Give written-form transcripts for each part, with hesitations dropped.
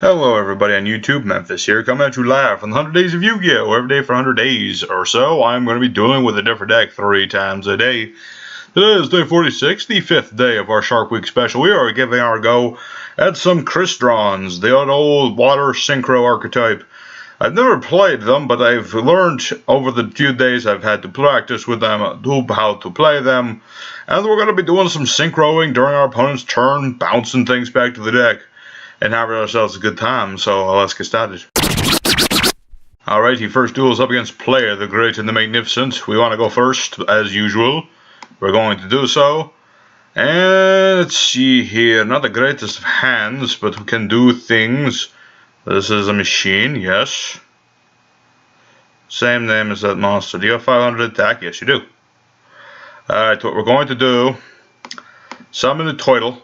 Hello everybody on YouTube, Memphis here, coming at you live from the 100 Days of Yu-Gi-Oh! Every day for 100 days or so, I'm going to be dealing with a different deck 3 times a day. Today is day 46, the 5th day of our Shark Week special. We are giving our go at some Crystrons, the old water synchro archetype. I've never played them, but I've learned over the few days I've had to practice with them how to play them. And we're going to be doing some synchroing during our opponent's turn, bouncing things back to the deck, and having ourselves a good time, so let's get started. Alrighty, first duel is up against Player, the Great and the Magnificent. We want to go first, as usual. We're going to do so. And let's see here, not the greatest of hands, but we can do things. This is a machine, yes. Same name as that monster. Do you have 500 attack? Yes, you do. Alright, what we're going to do, summon the turtle,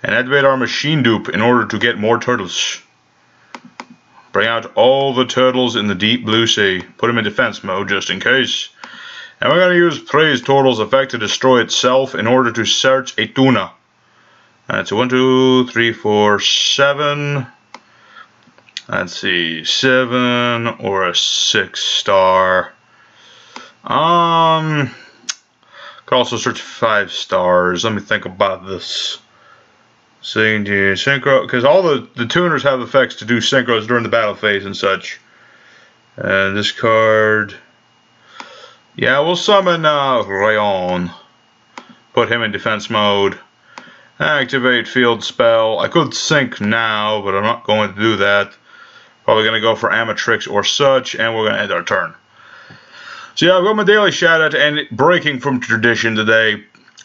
and activate our machine dupe in order to get more turtles. Bring out all the turtles in the deep blue sea. Put them in defense mode just in case. And we're going to use Praise Turtle's effect to destroy itself in order to search a tuna. That's a 1, 2, 3, 4, 7. Let's see, 7 or a 6 star. Could also search 5 stars. Let me think about this. Synchro, because all the tuners have effects to do synchros during the battle phase and such. And this card, yeah, we'll summon Rayon. Put him in defense mode. Activate field spell. I could sync now, but I'm not going to do that. Probably going to go for Amatrix or such, and we're going to end our turn. So yeah, I've got my daily shout out, and breaking from tradition today,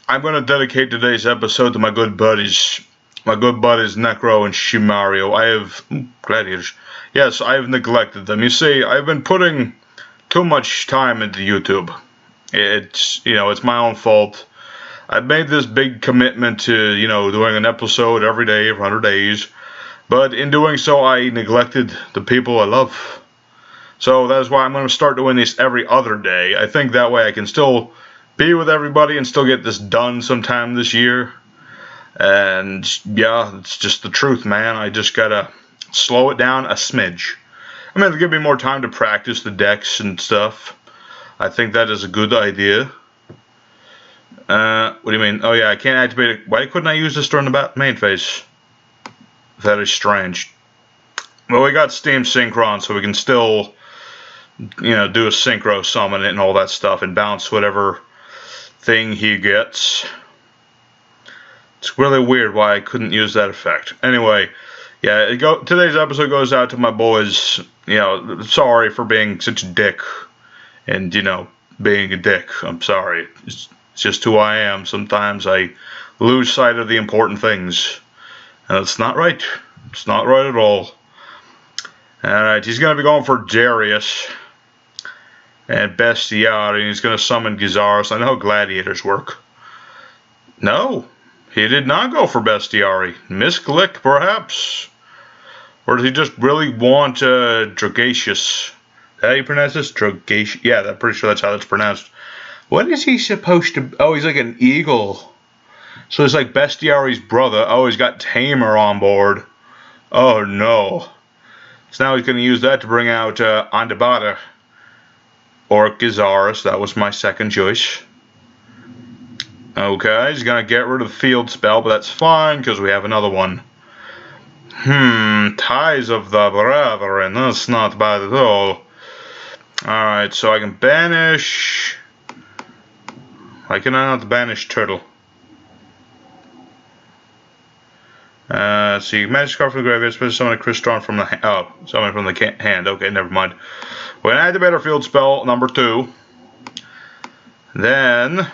I'm going to dedicate today's episode to my good buddies. My good buddies Necro and Shimario. I have gladiators. Yes, I have neglected them. You see, I've been putting too much time into YouTube. It's it's my own fault. I've made this big commitment to doing an episode every day for 100 days, but in doing so, I neglected the people I love. So that's why I'm going to start doing this every other day. I think that way I can still be with everybody and still get this done sometime this year. And yeah, it's just the truth, man. I just gotta slow it down a smidge. I mean, it'll give me more time to practice the decks and stuff. I think that is a good idea. What do you mean? Oh yeah, I can't activate it. Why couldn't I use this during the main phase? That is strange. Well, we got Steam Synchron, so we can still, do a synchro summon it and all that stuff and bounce whatever thing he gets. It's really weird why I couldn't use that effect. Anyway, yeah, today's episode goes out to my boys. Sorry for being such a dick. And, being a dick. I'm sorry. It's just who I am. Sometimes I lose sight of the important things. And it's not right. It's not right at all. Alright, he's going to be going for Darius. And Bestiari. And he's going to summon Gizaris. I know how gladiators work. No. He did not go for Bestiari. Misclick, perhaps? Or does he just really want Dragacious? How do you pronounce this? Dragacious? Yeah, I'm pretty sure that's how it's pronounced. What is he supposed to... Oh, he's like an eagle. So it's like Bestiari's brother. Oh, he's got Tamer on board. Oh, no. So now he's going to use that to bring out Andabata. Or Gizaris. That was my second choice. Okay, he's going to get rid of the field spell, but that's fine, because we have another one. Ties of the Brethren. That's not bad at all. Alright, so I can banish... Why can I not banish Turtle? See, magic card from the graveyard, special summon a Crystron from the hand. Oh, summon from the hand. Okay, never mind. We're going to activate our field spell, number 2. Then...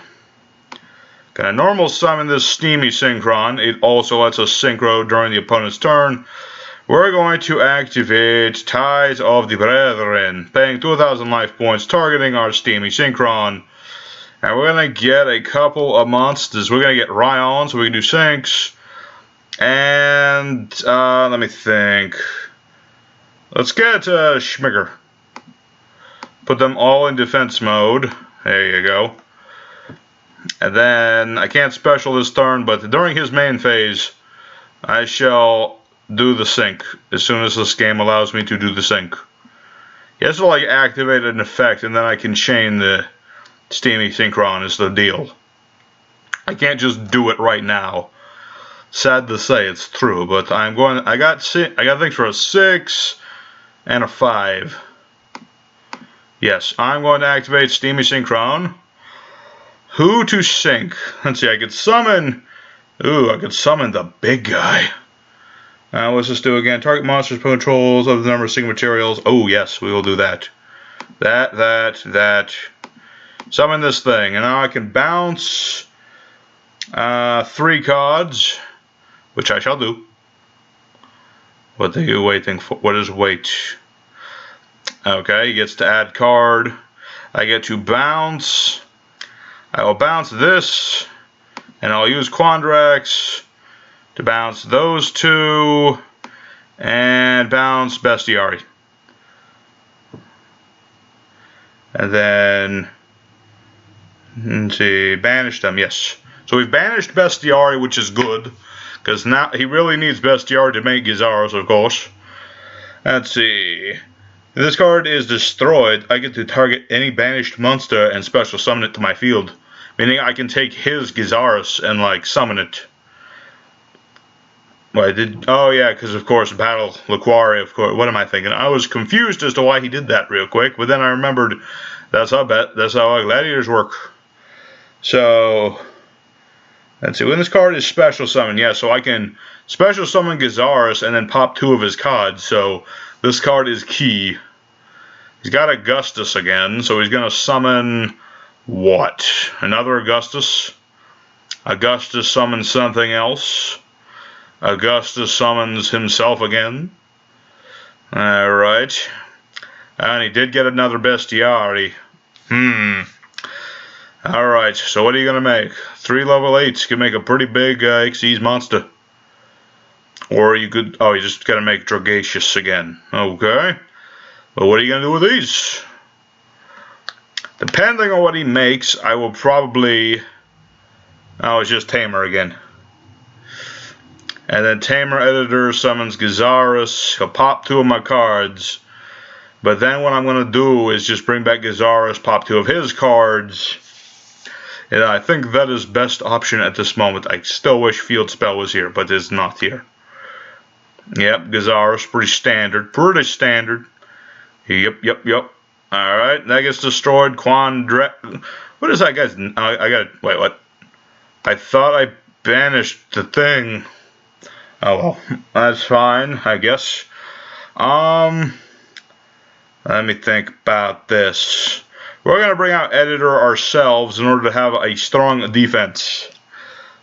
Gonna normal summon this Steamy Synchron. It also lets us synchro during the opponent's turn. We're going to activate Ties of the Brethren, paying 2,000 life points, targeting our Steamy Synchron. And we're gonna get a couple of monsters. We're gonna get Ryan, so we can do syncs. And let me think. Let's get Schmigger. Put them all in defense mode. There you go. And then, I can't special this turn, but during his main phase, I shall do the sync as soon as this game allows me to do the sync. He has to like activate an effect, and then I can chain the Steamy Synchron is the deal. I can't just do it right now. Sad to say, it's true, but I'm going. I got things for a 6 and a 5. Yes, I'm going to activate Steamy Synchron. Who to sync? Let's see. I could summon. Ooh, I could summon the big guy. What's this do again? Target monsters controls of the number of sync materials. Oh yes, we will do that. That. Summon this thing, and now I can bounce 3 cards, which I shall do. What are you waiting for? What is wait? Okay, he gets to add card. I get to bounce. I will bounce this, and I'll use Quandrax to bounce those 2, and bounce Bestiari. And then, let's see, banish them, yes. So we've banished Bestiari, which is good, because now he really needs Bestiari to make Gizaros, of course. Let's see. If this card is destroyed, I get to target any banished monster and special summon it to my field. Meaning I can take his Gizaros and, like, summon it. Well, I did. Oh, yeah, because, of course, Battle Laquari, of course. What am I thinking? I was confused as to why he did that real quick, but then I remembered that's how gladiators work. So, let's see. When this card is special summon, yeah, so I can special summon Gizaros and then pop 2 of his cards. So, this card is key. He's got Augustus again, so he's going to summon what? Another Augustus? Augustus summons something else. Augustus summons himself again. Alright. And he did get another Bestiari. Alright, so what are you going to make? 3 level 8s can make a pretty big Xyz monster. Or you could... Oh, you just got to make Dragacious again. Okay. But what are you going to do with these? Depending on what he makes, I will probably... Oh, it's just Tamer again. And then Tamer Editor summons Gizaros. He'll pop 2 of my cards. But then what I'm going to do is just bring back Gizaros, pop 2 of his cards. And I think that is best option at this moment. I still wish Field Spell was here, but it's not here. Yep, Gizaros, pretty standard. Pretty standard. Yep. Alright, that gets destroyed. What is that guy's... I got... Wait, what? I thought I banished the thing. Oh well, that's fine, I guess. Let me think about this. We're going to bring out Editor ourselves in order to have a strong defense.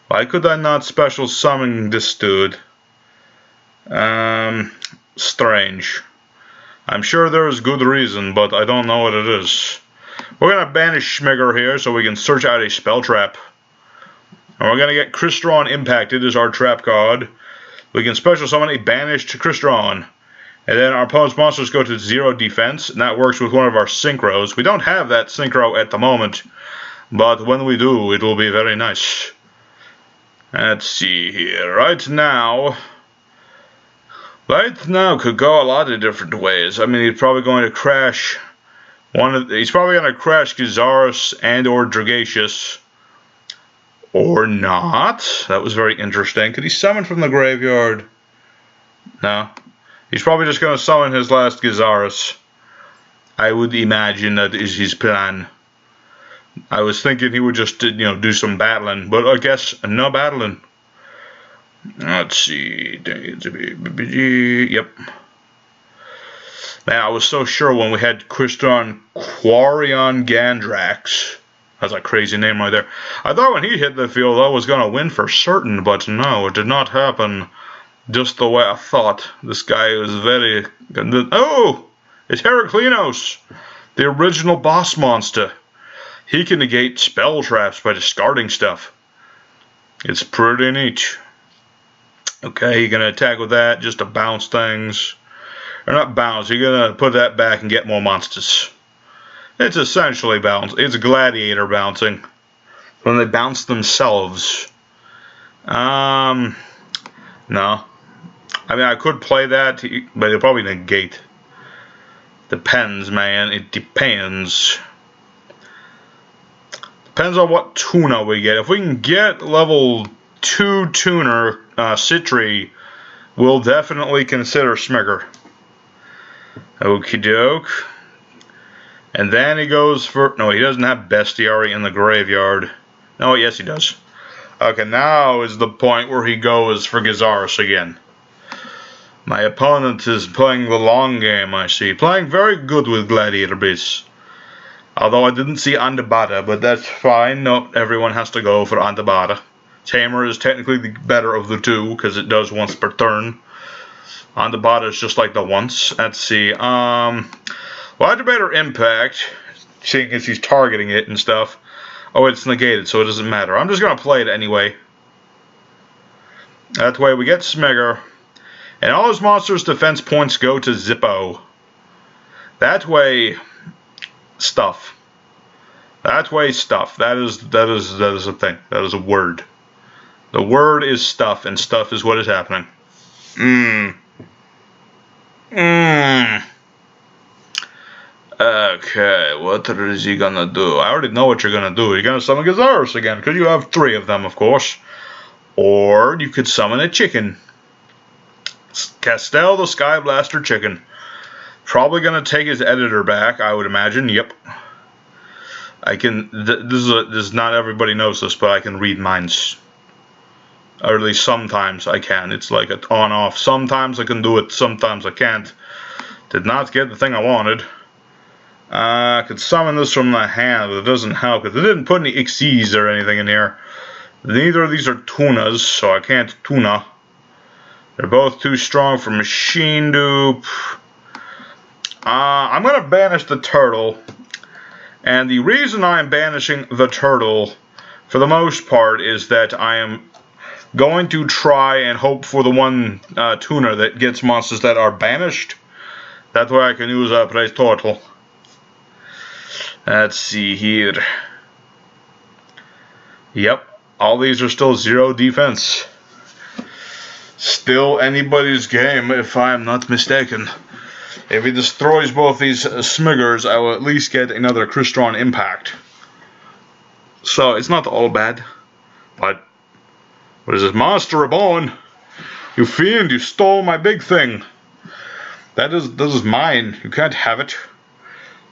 Why could I not special summon this dude? Strange. I'm sure there is good reason, but I don't know what it is. We're going to banish Schmigger here so we can search out a spell trap. And we're going to get Crystron impacted as our trap card. We can special summon a banished Crystron. And then our opponent's monsters go to 0 defense, and that works with one of our synchros. We don't have that synchro at the moment, but when we do, it will be very nice. Let's see here. Right now could go a lot of different ways. I mean, he's probably going to crash he's probably going to crash Gizaros and or Dragacious. Or not. That was very interesting. Could he summon from the graveyard? No. He's probably just going to summon his last Gizaros. I would imagine that is his plan. I was thinking he would just, do some battling. But I guess no battling. Let's see. Yep. Man, I was so sure when we had Crystrons Quarion Gandrax. That's a crazy name right there. I thought when he hit the field I was going to win for certain, but no, it did not happen just the way I thought. This guy was very... Oh! It's Heraclinos, the original boss monster. He can negate spell traps by discarding stuff. It's pretty neat. Okay, you're going to attack with that just to bounce things. Or not bounce, you're going to put that back and get more monsters. It's essentially bounce. It's gladiator bouncing. When they bounce themselves. No. I mean, I could play that, but it'll probably negate. Depends, man. It depends. Depends on what tuna we get. If we can get level 2 tuner, Citri, we'll definitely consider Smigger. Okie doke. And then he goes for... No, he doesn't have Bestiary in the graveyard. No, yes he does. Okay, now is the point where he goes for Gizaris again. My opponent is playing the long game, I see. Playing very good with Gladiator Beasts. Although I didn't see Andabata, but that's fine. No, everyone has to go for Andabata. Tamer is technically the better of the two, because it does once per turn. Andabata is just like the once. Let's see. Vibrator Impact, seeing as he's targeting it and stuff. Oh, it's negated, so it doesn't matter. I'm just going to play it anyway. That way we get Smigger. And all his monsters' defense points go to Zippo. That way, stuff. That way, stuff. That is a thing. That is a word. The word is stuff, and stuff is what is happening. Okay, what is he gonna do? I already know what you're gonna do. You're gonna summon Gizaris again, because you have 3 of them, of course. Or you could summon a chicken. Castel the Sky Blaster Chicken. Probably gonna take his editor back, I would imagine. Yep. I can. This is not everybody knows this, but I can read minds. Or at least sometimes I can. It's like an on-off. Sometimes I can do it. Sometimes I can't. Did not get the thing I wanted. I could summon this from the hand, but it doesn't help because it didn't put any Xyzs or anything in here. Neither of these are tunas, so I can't tuna. They're both too strong for machine dupe. I'm going to banish the turtle. And the reason I'm banishing the turtle, for the most part, is that I am going to try and hope for the one tuner that gets monsters that are banished. That way I can use a Praise Turtle. Let's see here. Yep, all these are still 0 defense. Still anybody's game, if I'm not mistaken. If he destroys both these Smiggers, I will at least get another Crystron impact. So, it's not all bad. But, what is this? Monster Reborn! You fiend, you stole my big thing! This is mine. You can't have it.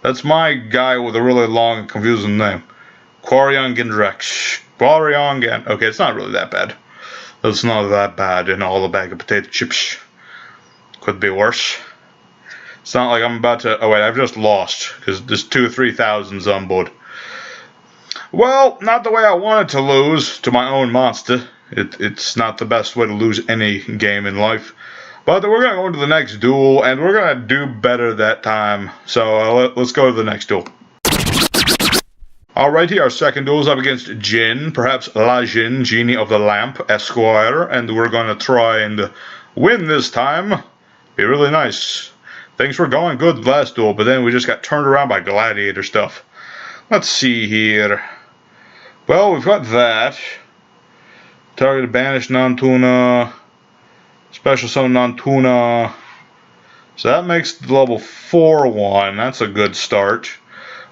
That's my guy with a really long and confusing name. Quarion Gendrex. Quarion Gen... Okay, it's not really that bad. It's not that bad in all the bag of potato chips. Could be worse. It's not like I'm about to... Oh wait, I've just lost. Because there's 2,000 or 3,000 on board. Well, not the way I wanted to lose to my own monster. It's not the best way to lose any game in life. But we're going to go into the next duel, and we're going to do better that time. So let's go to the next duel. Alrighty, our second duel is up against Jin, perhaps La Jin, Genie of the Lamp, Esquire, and we're going to try and win this time. Be really nice. Things were going good last duel, but then we just got turned around by Gladiator stuff. Let's see here. Well, we've got that. Target Banish Non-Tuna. Special Summon Non-Tuna. So that makes the level 4 one. That's a good start.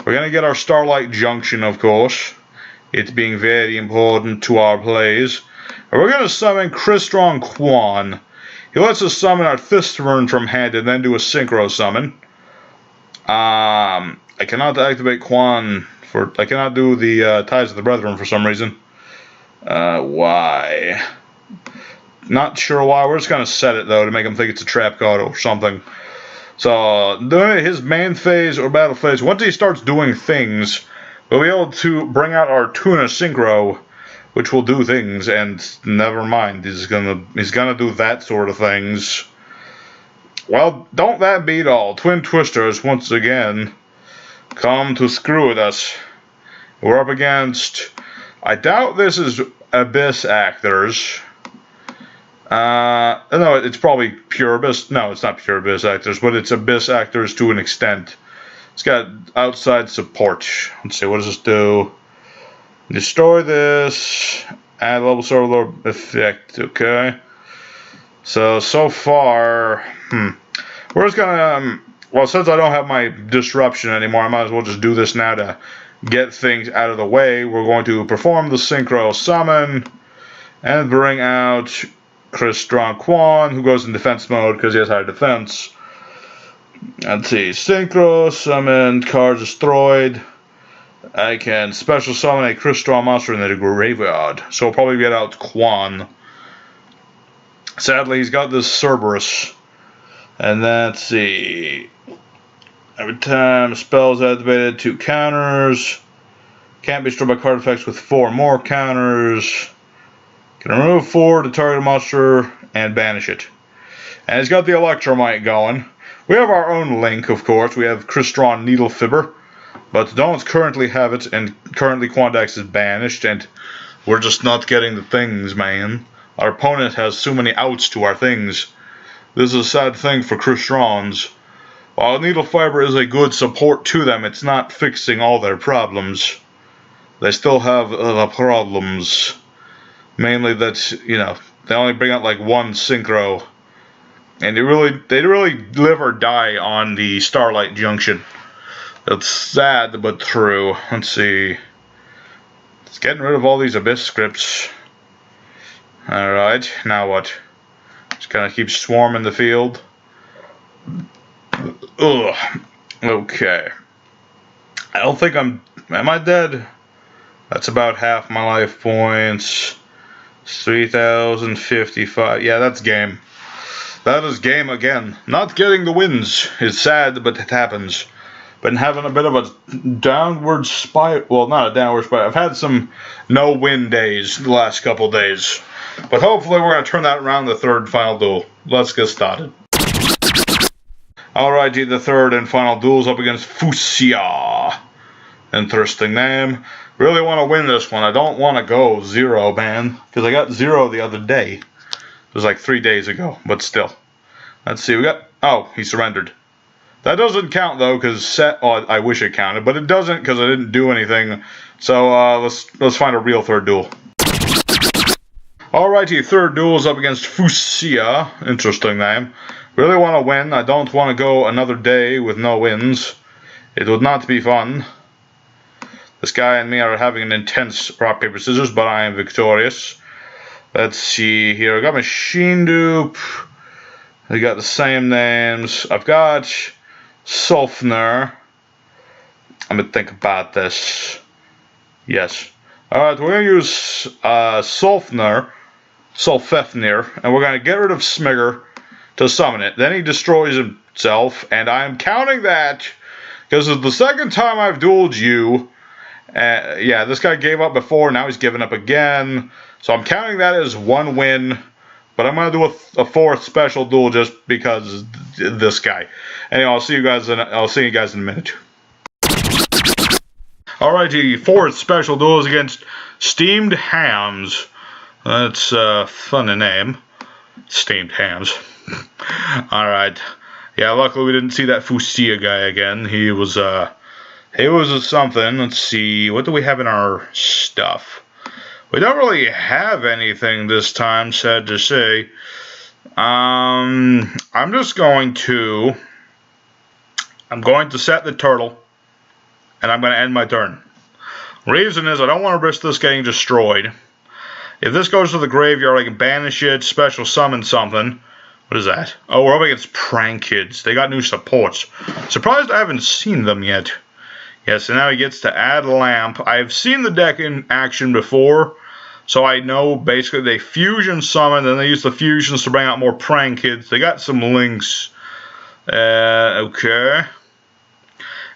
We're going to get our Starlight Junction, of course. It's being very important to our plays. And we're going to summon Crystron Quan. He lets us summon our Thistern from hand and then do a Synchro Summon. I cannot activate Quan for... I cannot do the Ties of the Brethren for some reason. Why? Not sure why. We're just going to set it, though, to make him think it's a trap card or something. So, during his main phase or battle phase, once he starts doing things, we'll be able to bring out our Tuna Synchro, which will do things, and never mind, he's gonna do that sort of things. Well, don't that beat all. Twin Twisters, once again, come to screw with us. We're up against... I doubt this is Abyss Actors. No, it's probably Pure Abyss. No, it's not Pure Abyss Actors, but it's Abyss Actors to an extent. It's got outside support. Let's see, what does this do? Destroy this. Add level solar effect. Okay. So far, we're just gonna, well, since I don't have my disruption anymore, I might as well just do this now to get things out of the way. We're going to perform the Synchro Summon and bring out Crystrons Quan, who goes in defense mode because he has high defense. Let's see, Synchro Summon, cards destroyed. I can special summon a Crystron monster in the graveyard, so we'll probably get out Quan. Sadly, he's got this Cerberus. And let's see. Every time a spell is activated, 2 counters. Can't be destroyed by card effects with 4 more counters. Can remove 4 to target a monster and banish it. And he's got the Electromite going. We have our own Link, of course. We have Crystron Needle Fibber. But don't currently have it, and currently Quandax is banished, and we're just not getting the things, man. Our opponent has so many outs to our things. This is a sad thing for Crystrons. While Needle Fiber is a good support to them, it's not fixing all their problems. They still have the problems. Mainly that, you know, they only bring out like 1 Synchro. And they really live or die on the Starlight Junction. It's sad, but true. Let's see. It's getting rid of all these Abyss scripts. Alright, now what? Just kind of keep swarming the field. Ugh. Okay. I don't think am I dead? That's about half my life points. 3,055. Yeah, that's game. That is game again. Not getting the wins is sad, but it happens. Been having a bit of a downward spiral. Well, not a downward spiral. I've had some no-win days the last couple days. But hopefully we're going to turn that around the third and final duel. Let's get started. Alrighty, the third and final duel is up against Fuxia. Interesting name. Really want to win this one. I don't want to go 0, man. Because I got 0 the other day. It was like 3 days ago. But still. Let's see. We got... Oh, he surrendered. That doesn't count though, because I wish it counted, but it doesn't because I didn't do anything. So let's find a real third duel. Alrighty, third duel is up against Fuxia. Interesting name. Really want to win. I don't want to go another day with no wins. It would not be fun. This guy and me are having an intense rock paper scissors, but I am victorious. Let's see here. I got Machine Dupe. I got the same names. I've got Sulfner. I'm gonna think about this. Yes. Alright, we're gonna use Sulfner, and we're gonna get rid of Smigger to summon it. Then he destroys himself, and I'm counting that because it's the second time I've dueled you. Yeah, this guy gave up before, now he's giving up again. So I'm counting that as 1 win. But I'm going to do a 4th special duel just because this guy. Anyway, I'll see you guys in a minute. Alrighty, 4th special duel is against Steamed Hams. That's a funny name. Steamed Hams. Alright. Yeah, luckily we didn't see that Fuxia guy again. He was a something. Let's see. What do we have in our stuff? We don't really have anything this time, sad to say. I'm going to set the turtle, and I'm going to end my turn. Reason is I don't want to risk this getting destroyed. If this goes to the graveyard, I can banish it, special summon something. What is that? Oh, we're up against Prank Kids. They got new supports. Surprised I haven't seen them yet. Yeah, so now he gets to add Lamp. I've seen the deck in action before. So I know basically they fusion summon, and they use the fusions to bring out more Prank Kids. They got some links. Okay.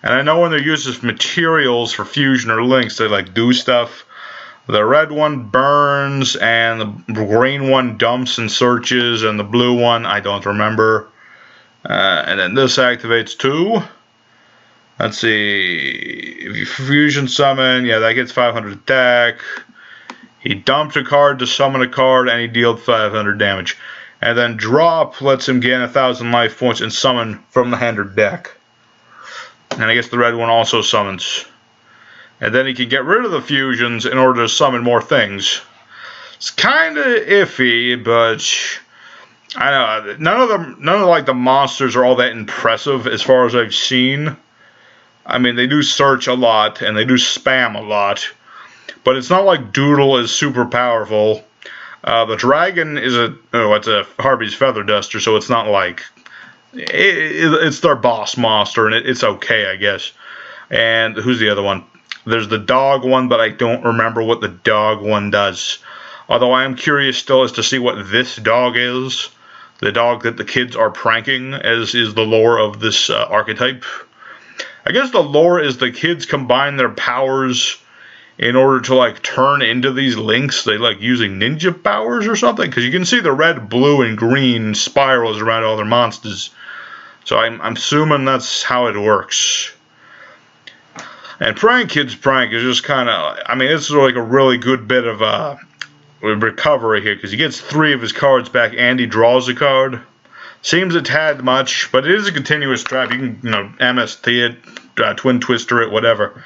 And I know when they're used as materials for fusion or links, they like do stuff. The red one burns, and the green one dumps and searches, and the blue one I don't remember. And then this activates too. Let's see. If you fusion summon, yeah, that gets 500 attack. He dumped a card to summon a card, and he dealt 500 damage. And then drop lets him gain 1,000 life points and summon from the hand or deck. And I guess the red one also summons. And then he can get rid of the fusions in order to summon more things. It's kind of iffy, but I know none of like the monsters are all that impressive as far as I've seen. I mean, they do search a lot and they do spam a lot, but it's not like Doodle is super powerful. The dragon is it's a Harvey's feather duster, so it's not like it's their boss monster, and it's okay, I guess. And who's the other one? There's the dog one, but I don't remember what the dog one does. Although I am curious still as to see what this dog is. The dog that the kids are pranking, as is the lore of this archetype. I guess the lore is the kids combine their powers in order to like turn into these links. They like using ninja powers or something, because you can see the red, blue, and green spirals around all their monsters. So I'm assuming that's how it works. And Prank Kid's prank is just kind of, I mean, it's like a really good bit of recovery here, because he gets 3 of his cards back and he draws a card. Seems a tad much, but it is a continuous trap. You can, MST it, Twin Twister it, whatever.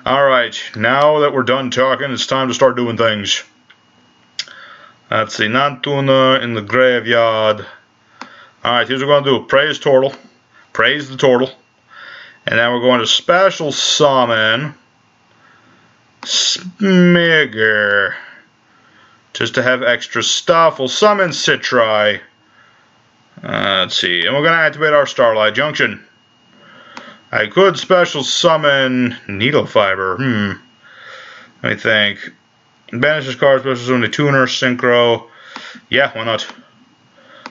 Alright, now that we're done talking, it's time to start doing things. Let's see, Nantuna in the graveyard. Alright, here's what we're going to do. Praise Turtle. Praise the Turtle. And then we're going to special summon Smigger. Just to have extra stuff, we'll summon Citri. Let's see, and we're going to activate our Starlight Junction. I could special summon Needle Fiber. Let me think. Banish this card, special summon the Tuner, Synchro. Yeah, why not?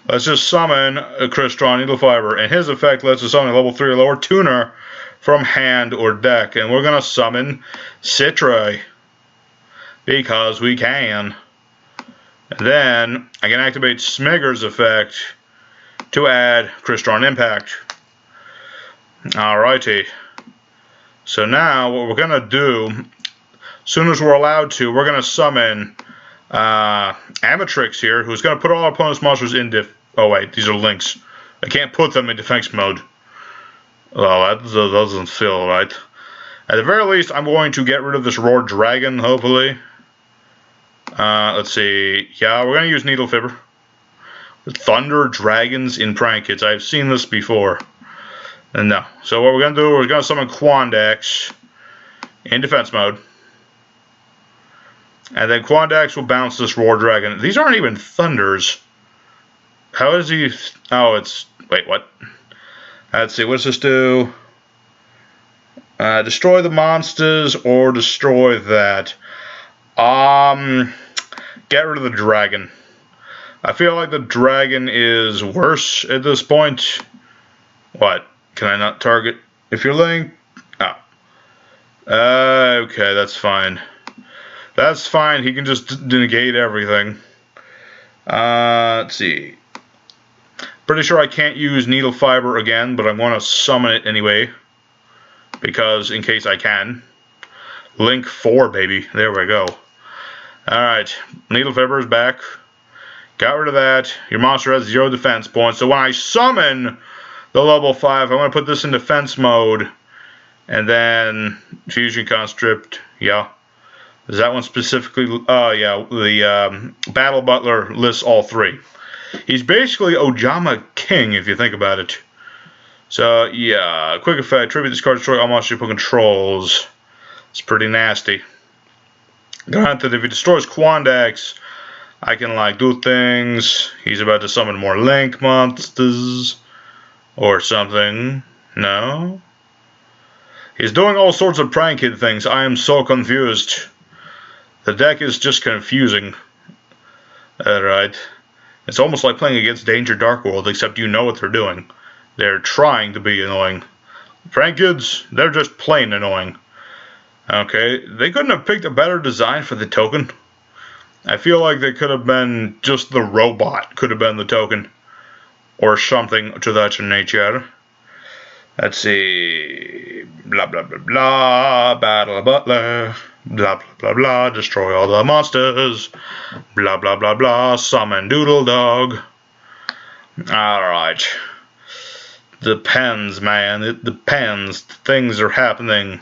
Let's just summon a Crystron Needle Fiber, and his effect lets us summon a level 3 or lower Tuner from hand or deck. And we're going to summon Citri. Because we can. And then I can activate Smigger's effect to add Crystron Impact. Alrighty. So now what we're going to do, as soon as we're allowed to, we're going to summon Amatrix here, who's going to put all our opponent's monsters in oh wait, these are links. I can't put them in defense mode. Well, that doesn't feel right. At the very least, I'm going to get rid of this Roar Dragon, hopefully. Let's see. Yeah, we're going to use Needle Fiber. Thunder Dragons in Prank Kids. I've seen this before. And no. So what we're going to do, we're going to summon Quandax in defense mode. And then Quandax will bounce this Roar Dragon. These aren't even Thunders. How is he? Oh, it's... Wait, what? Let's see. What does this do? Destroy the monsters or destroy that. Get rid of the dragon. I feel like the dragon is worse at this point. What? Can I not target if you're linked? Oh. Okay, that's fine. That's fine. He can just negate everything. Let's see. Pretty sure I can't use Needle Fiber again, but I'm going to summon it anyway. Because, in case I can. Link 4, baby. There we go. Alright. Needle Fiber is back. Got rid of that. Your monster has 0 defense points. So when I summon the level 5, I want to put this in defense mode. And then Fusion Constrict. Yeah. Is that one specifically? Yeah. The Battle Butler lists all 3. He's basically Ojama King, if you think about it. So, yeah. Quick effect. Tribute this card, destroy all monsters you put controls. It's pretty nasty. Granted, if he destroys Quandax, I can, like, do things. He's about to summon more Link monsters. Or something. No? He's doing all sorts of Prank Kid things. I am so confused. The deck is just confusing. Alright. It's almost like playing against Danger Dark World, except you know what they're doing. They're trying to be annoying. Prank Kids, they're just plain annoying. Okay, they couldn't have picked a better design for the token. I feel like they could have been just the robot could have been the token. Or something to that nature. Let's see. Blah, blah, blah, blah. Battle Butler. Blah, blah, blah, blah. Destroy all the monsters. Blah, blah, blah, blah. Summon Doodle Dog. Alright. Depends, man. It depends. Things are happening.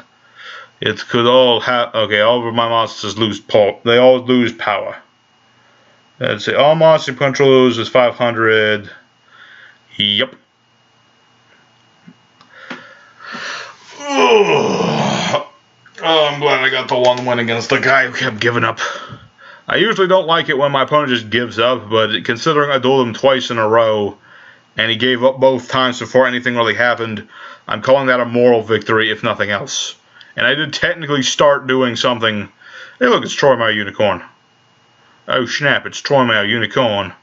It could all okay, all of my monsters lose power. They all lose power. Let's see. All monster punch lose is 500. Yep. Oh, I'm glad I got the one win against the guy who kept giving up. I usually don't like it when my opponent just gives up, but considering I dueled him twice in a row, and he gave up both times before anything really happened, I'm calling that a moral victory, if nothing else. And I did technically start doing something. Hey look, it's Troy my Unicorn. Oh snap, it's Troy my Unicorn.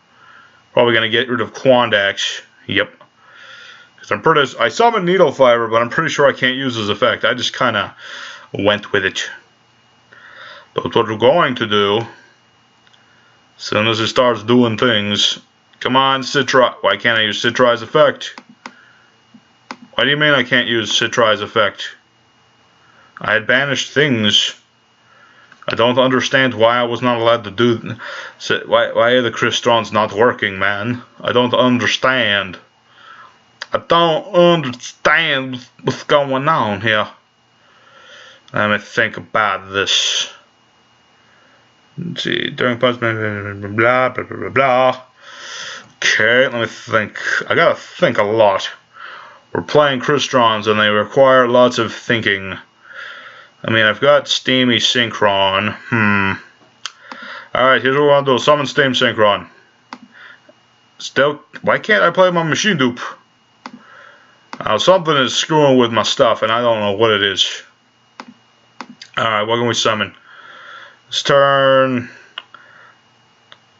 Probably gonna get rid of Quandax. Yep. Because I summoned Needle Fiber, but I'm pretty sure I can't use his effect. I just kinda went with it. But what we're going to do, as soon as it starts doing things, come on, Citri. Why can't I use Citri's effect? What do you mean I can't use Citri's effect? I had banished things. I don't understand why I was not allowed to do. Why are the Crystrons not working, man? I don't understand. I don't understand what's going on here. Let me think about this. Let's see, during punishment, blah blah blah blah blah. Okay, let me think. I gotta think a lot. We're playing Crystrons and they require lots of thinking. I mean, I've got Steamy Synchron. Alright, here's what we're gonna do. Summon Steam Synchron. Still, why can't I play my machine dupe? Something is screwing with my stuff and I don't know what it is. Alright, what can we summon? This turn.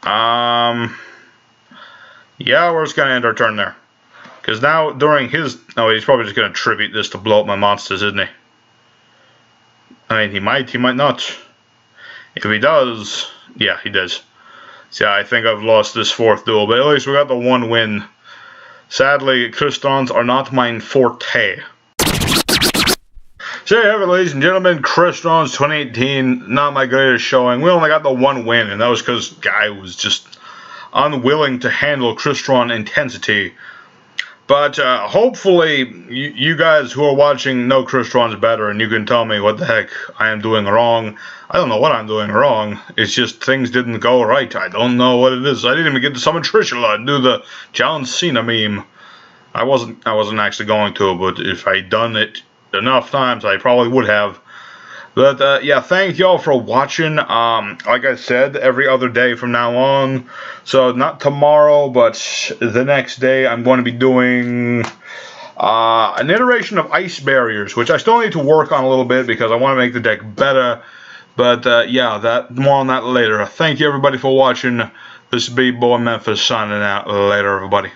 Yeah, we're just gonna end our turn there. Because now, during his... Oh, he's probably just gonna tribute this to blow up my monsters, isn't he? I mean, he might not. If he does... Yeah, he does. So yeah, I think I've lost this fourth duel, but at least we got the one win. Sadly, Crystrons are not my forte. So yeah, ladies and gentlemen, Crystrons 2018, not my greatest showing. We only got the one win, and that was because Guy was just unwilling to handle Crystron intensity. But hopefully, you guys who are watching know Crystrons better, and you can tell me what the heck I am doing wrong. I don't know what I'm doing wrong. It's just things didn't go right. I don't know what it is. I didn't even get to summon Trishula and do the John Cena meme. I wasn't actually going to, but if I'd done it enough times, I probably would have. But yeah, thank y'all for watching. Like I said, every other day from now on. So not tomorrow, but the next day, I'm going to be doing an iteration of Ice Barriers, which I still need to work on a little bit because I want to make the deck better. But yeah, more on that later. Thank you everybody for watching. This is B-Boy Memphis signing out. Later, everybody.